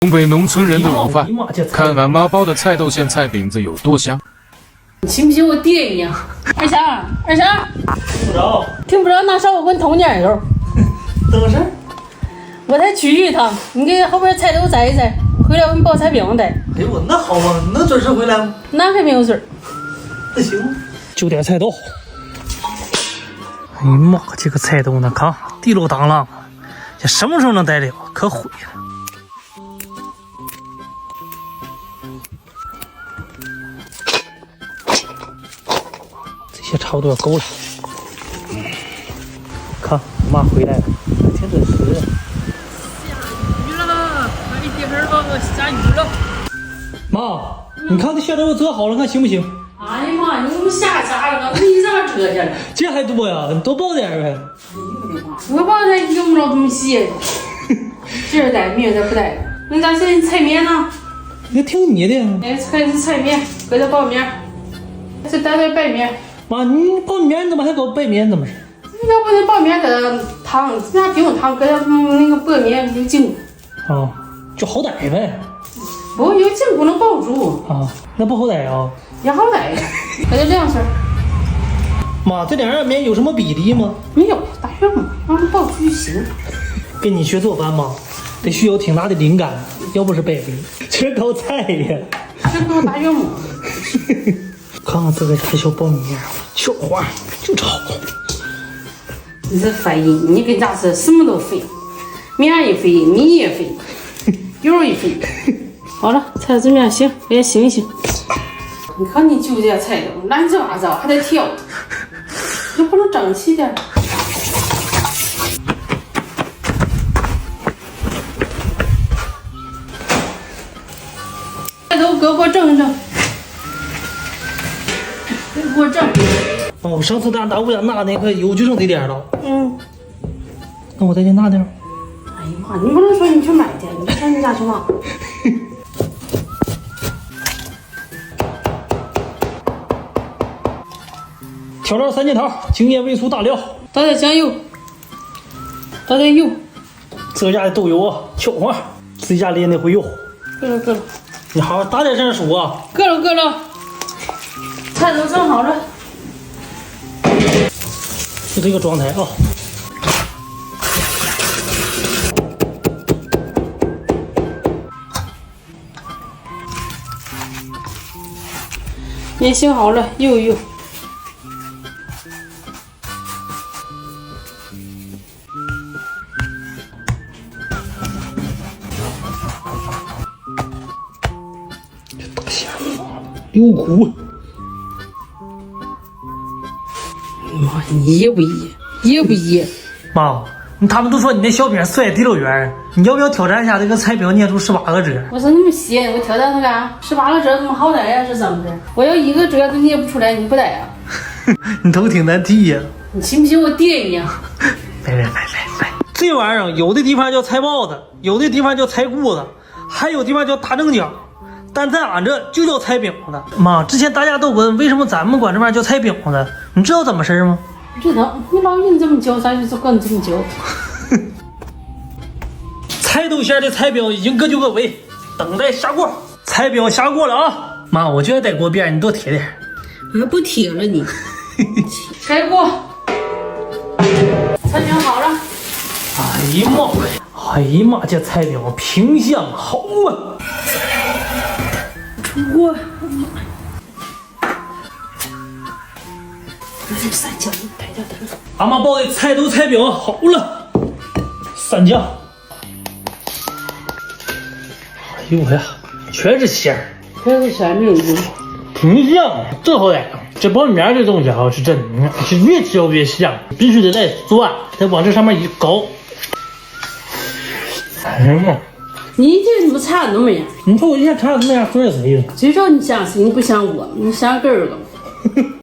东北农村人的午饭，看俺妈包的菜豆馅菜饼子有多香。你信不信我爹你啊？二强，听不着，听不着，那啥，我给你捅点油。等个事儿。我再去一趟，你给后边菜豆摘一摘，回来我给你包菜饼带。哎呦我那好啊，能准时回来吗？那还没有准儿。那行吧。就点菜豆。哎呀妈，这个菜豆呢，看地漏当啷，这什么时候能带了？可毁了。这些差不多够了。看，我妈回来了，挺准时的。下雨了，快点点儿吧，下雨了。妈，你看这馅豆腐折好了，看行不行？哎呀妈，你怎么下了？我一咋折去了？这还多呀，你多包点呗。我包才用不着这么细，今儿带，明儿再不带。那咱现在菜面呢？那听你的。哎，开始菜面，给他包面，再带点白面。妈，你包面怎么还搞白面怎么是？要不那包面给他汤，那不用汤，给他那个白面有筋。啊，就好歹呗。不有筋不能包住啊，那不好歹啊。也好歹呀，给他两份。妈，这两样面有什么比例吗？没有，大约嘛，让他包出就行。跟你学做饭嘛，得需有挺大的灵感，要不是白费，全靠菜呀。这给我大约嘛。看看这个大小苞米面，小花就炒。你这翻译，你跟家是什么都费，面也费，米也费，油也费。好了，菜子面行，给它醒一醒。你看你就这菜都乱七八糟，还得挑，你不能整齐点。菜头给我整整，给我整。哦，上次咱屋家拿那个油就剩这点了。嗯。那我再去拿点。哎呀妈，你不能说你去买去，你上你家去拿。调料3件套：精盐、味素、大料。倒点酱油，倒点油。这家的豆油啊，巧花，自己家炼的会有。够了够了，你好好打点声数啊。够了够了，菜都整好了。就这个状态啊。面醒好了，油一油。这大虾有骨。妈，你也不一，也不一。妈，他们都说你那小饼甩地漏圆，你要不要挑战一下这个菜饼捏出18个褶？我说那么细，我挑战它干？18个褶怎么好歹呀？是怎么着？我要一个褶都捏不出来，你不带呀？你头挺难剃呀。你信不信我爹你啊？来，这玩意儿有的地方叫菜包子，有的地方叫菜骨子，还有地方叫大正饺，但在俺这就叫菜饼子。妈，之前大家都问为什么咱们管这玩意儿叫菜饼子，你知道怎么事吗？不知道，你老人这么教，咱就管你这么教。菜豆馅的菜饼已经各就各位，等待下锅。菜饼下锅了啊！妈，我就爱在锅边，你多贴点。我还不贴了你。开锅，菜饼好了。哎呀妈！哎呀妈，这菜饼平香好啊！出锅。三角，抬脚蹬。俺妈包的菜豆菜饼好了，3酱。哎呦我呀，全是馅儿，全是馅，没有油。挺香，这好歹。这苞米面这东西啊，是真的，是越嚼越香，必须得来蒜，再往这上面一搞。哎呀妈！你这怎么差那么样？你说我一下差那么样，说是谁了？谁说你像谁？你不像我，你像根儿了。